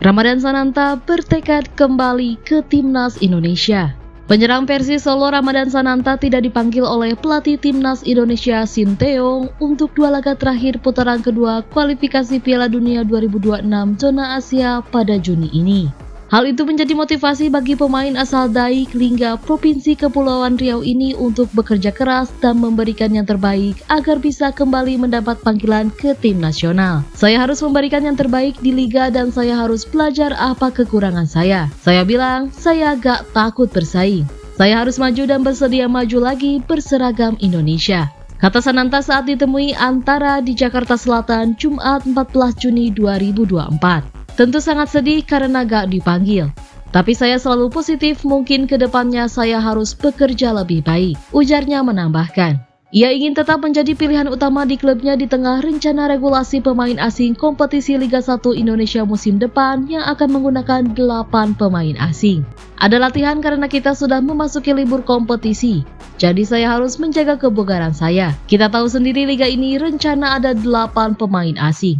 Ramadan Sananta bertekad kembali ke Timnas Indonesia. Penyerang Persis Solo Ramadan Sananta tidak dipanggil oleh pelatih Timnas Indonesia Sinteyong untuk dua laga terakhir putaran kedua kualifikasi Piala Dunia 2026 zona Asia pada Juni ini. Hal itu menjadi motivasi bagi pemain asal Daik Lingga Provinsi Kepulauan Riau ini untuk bekerja keras dan memberikan yang terbaik agar bisa kembali mendapat panggilan ke tim nasional. Saya harus memberikan yang terbaik di liga dan saya harus belajar apa kekurangan saya. Saya bilang, saya gak takut bersaing. Saya harus maju dan bersedia maju lagi berseragam Indonesia. Kata Sananta saat ditemui Antara di Jakarta Selatan Jumat 14 Juni 2024. Tentu sangat sedih karena gak dipanggil. Tapi saya selalu positif, mungkin ke depannya saya harus bekerja lebih baik, ujarnya menambahkan. Ia ingin tetap menjadi pilihan utama di klubnya di tengah rencana regulasi pemain asing kompetisi Liga 1 Indonesia musim depan yang akan menggunakan 8 pemain asing. Ada latihan karena kita sudah memasuki libur kompetisi, jadi saya harus menjaga kebugaran saya. Kita tahu sendiri liga ini rencana ada 8 pemain asing.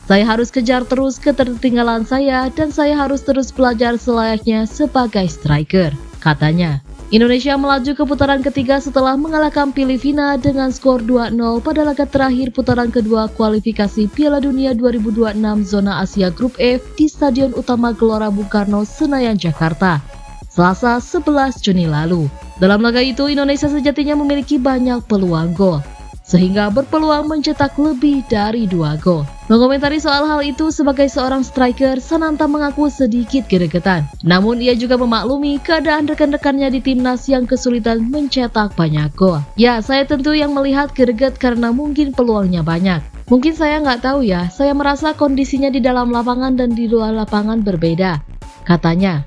Saya harus kejar terus ketertinggalan saya dan saya harus terus belajar selayaknya sebagai striker, katanya. Indonesia melaju ke putaran ketiga setelah mengalahkan Filipina dengan skor 2-0 pada laga terakhir putaran kedua kualifikasi Piala Dunia 2026 zona Asia Grup F di Stadion Utama Gelora Bung Karno, Senayan, Jakarta, Selasa 11 Juni lalu. Dalam laga itu, Indonesia sejatinya memiliki banyak peluang gol, sehingga berpeluang mencetak lebih dari 2 gol. Mengomentari soal hal itu, sebagai seorang striker, Sananta mengaku sedikit gregetan. Namun ia juga memaklumi keadaan rekan-rekannya di timnas yang kesulitan mencetak banyak gol. Ya, saya tentu yang melihat greget karena mungkin peluangnya banyak. Mungkin saya nggak tahu ya, saya merasa kondisinya di dalam lapangan dan di luar lapangan berbeda, katanya.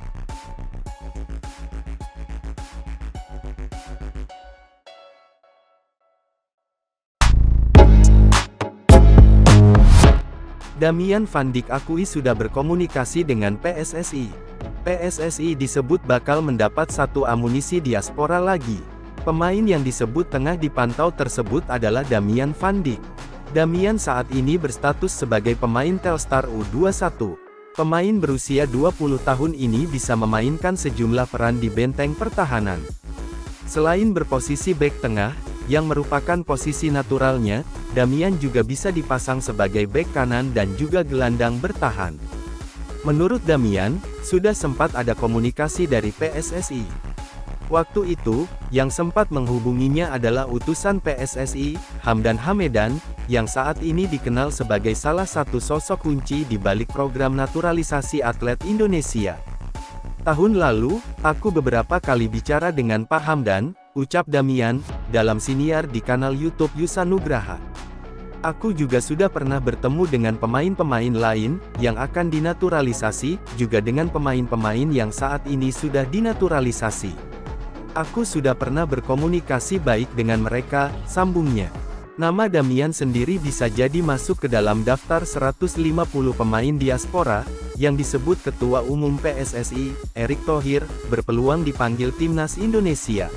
Damian Van Dijk akui sudah berkomunikasi dengan PSSI. PSSI disebut bakal mendapat satu amunisi diaspora lagi. Pemain yang disebut tengah dipantau tersebut adalah Damian Van Dijk. Damian saat ini berstatus sebagai pemain Telstar U21. Pemain berusia 20 tahun ini bisa memainkan sejumlah peran di benteng pertahanan. Selain berposisi bek tengah, yang merupakan posisi naturalnya, Damian juga bisa dipasang sebagai bek kanan dan juga gelandang bertahan. Menurut Damian, sudah sempat ada komunikasi dari PSSI. Waktu itu, yang sempat menghubunginya adalah utusan PSSI, Hamdan Hamedan, yang saat ini dikenal sebagai salah satu sosok kunci di balik program naturalisasi atlet Indonesia. Tahun lalu, aku beberapa kali bicara dengan Pak Hamdan, ucap Damian, dalam siniar di kanal YouTube Yusa Nugraha. Aku juga sudah pernah bertemu dengan pemain-pemain lain, yang akan dinaturalisasi, juga dengan pemain-pemain yang saat ini sudah dinaturalisasi. Aku sudah pernah berkomunikasi baik dengan mereka, sambungnya. Nama Damian sendiri bisa jadi masuk ke dalam daftar 150 pemain diaspora, yang disebut Ketua Umum PSSI, Erick Thohir, berpeluang dipanggil Timnas Indonesia.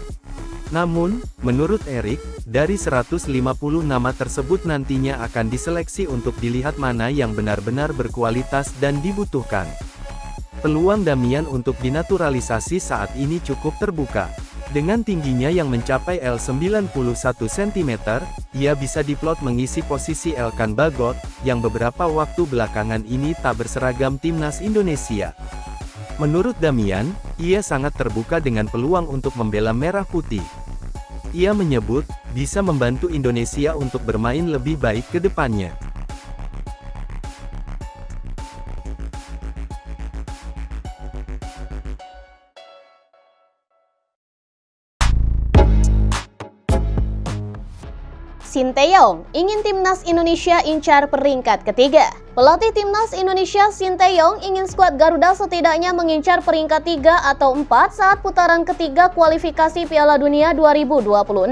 Namun, menurut Erick, dari 150 nama tersebut nantinya akan diseleksi untuk dilihat mana yang benar-benar berkualitas dan dibutuhkan. Peluang Damian untuk dinaturalisasi saat ini cukup terbuka. Dengan tingginya yang mencapai L91 cm, ia bisa diplot mengisi posisi Elkan Bagot, yang beberapa waktu belakangan ini tak berseragam Timnas Indonesia. Menurut Damian, ia sangat terbuka dengan peluang untuk membela merah putih. Ia menyebut, bisa membantu Indonesia untuk bermain lebih baik ke depannya. Sinteyong ingin Timnas Indonesia incar peringkat ketiga. Pelatih Timnas Indonesia Sinteyong ingin skuad Garuda setidaknya mengincar peringkat 3 atau 4 saat putaran ketiga kualifikasi Piala Dunia 2026.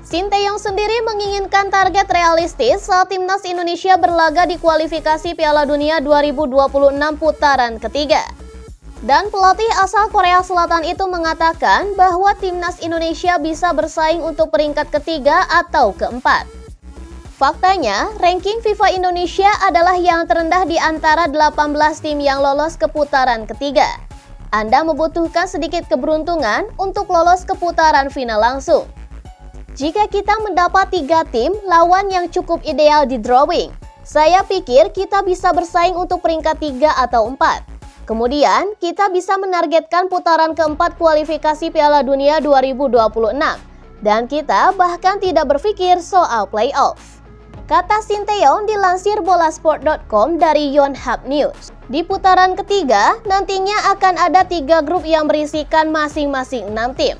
Sinteyong sendiri menginginkan target realistis saat Timnas Indonesia berlaga di kualifikasi Piala Dunia 2026 putaran ketiga. Dan pelatih asal Korea Selatan itu mengatakan bahwa Timnas Indonesia bisa bersaing untuk peringkat ketiga atau keempat. Faktanya, ranking FIFA Indonesia adalah yang terendah di antara 18 tim yang lolos ke putaran ketiga. Anda membutuhkan sedikit keberuntungan untuk lolos ke putaran final langsung. Jika kita mendapat 3 tim lawan yang cukup ideal di drawing, saya pikir kita bisa bersaing untuk peringkat 3 atau 4. Kemudian, kita bisa menargetkan putaran keempat kualifikasi Piala Dunia 2026. Dan kita bahkan tidak berpikir soal playoff. Kata Sinteyong dilansir bolasport.com dari Yonhap News. Di putaran ketiga, nantinya akan ada 3 grup yang berisikan masing-masing 6 tim.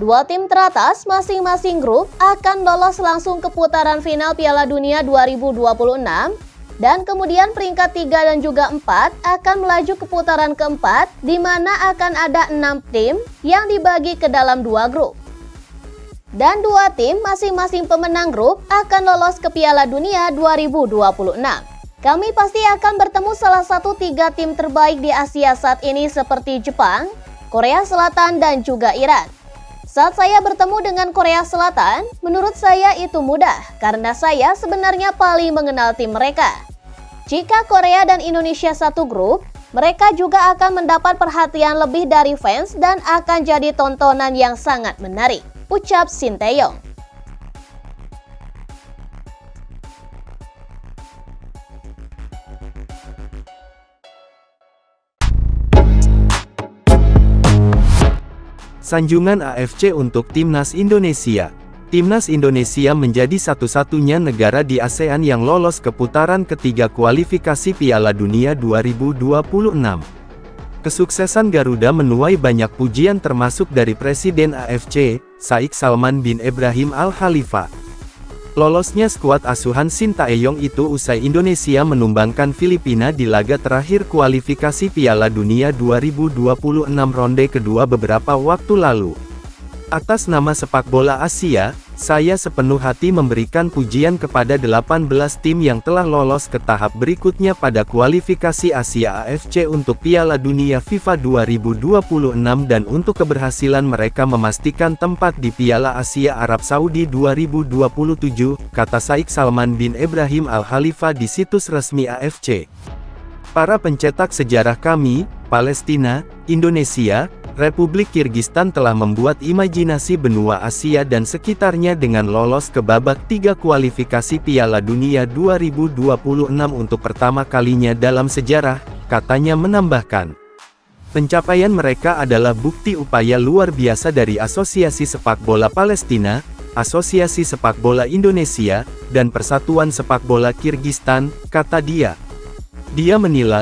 2 tim teratas masing-masing grup akan lolos langsung ke putaran final Piala Dunia 2026. Dan kemudian peringkat 3 dan juga 4 akan melaju ke putaran keempat, di mana akan ada 6 tim yang dibagi ke dalam 2 grup. Dan 2 tim masing-masing pemenang grup akan lolos ke Piala Dunia 2026. Kami pasti akan bertemu salah satu 3 tim terbaik di Asia saat ini seperti Jepang, Korea Selatan, dan juga Iran. Saat saya bertemu dengan Korea Selatan, menurut saya itu mudah karena saya sebenarnya paling mengenal tim mereka. Jika Korea dan Indonesia satu grup, mereka juga akan mendapat perhatian lebih dari fans dan akan jadi tontonan yang sangat menarik, ucap Sinteyong. Sanjungan AFC untuk Timnas Indonesia. Timnas Indonesia menjadi satu-satunya negara di ASEAN yang lolos ke putaran ketiga kualifikasi Piala Dunia 2026. Kesuksesan Garuda menuai banyak pujian termasuk dari Presiden AFC, Sheikh Salman bin Ibrahim Al Khalifa. Lolosnya skuad asuhan Sinteyong itu usai Indonesia menumbangkan Filipina di laga terakhir kualifikasi Piala Dunia 2026 ronde kedua beberapa waktu lalu. Atas nama sepak bola Asia, saya sepenuh hati memberikan pujian kepada 18 tim yang telah lolos ke tahap berikutnya pada kualifikasi Asia AFC untuk Piala Dunia FIFA 2026 dan untuk keberhasilan mereka memastikan tempat di Piala Asia Arab Saudi 2027, kata Sheikh Salman bin Ibrahim Al Khalifa di situs resmi AFC. Para pencetak sejarah kami, Palestina, Indonesia, Republik Kirgistan telah membuat imajinasi benua Asia dan sekitarnya dengan lolos ke babak 3 kualifikasi Piala Dunia 2026 untuk pertama kalinya dalam sejarah, katanya menambahkan. Pencapaian mereka adalah bukti upaya luar biasa dari Asosiasi Sepak Bola Palestina, Asosiasi Sepak Bola Indonesia, dan Persatuan Sepak Bola Kirgistan, kata dia. Dia menilai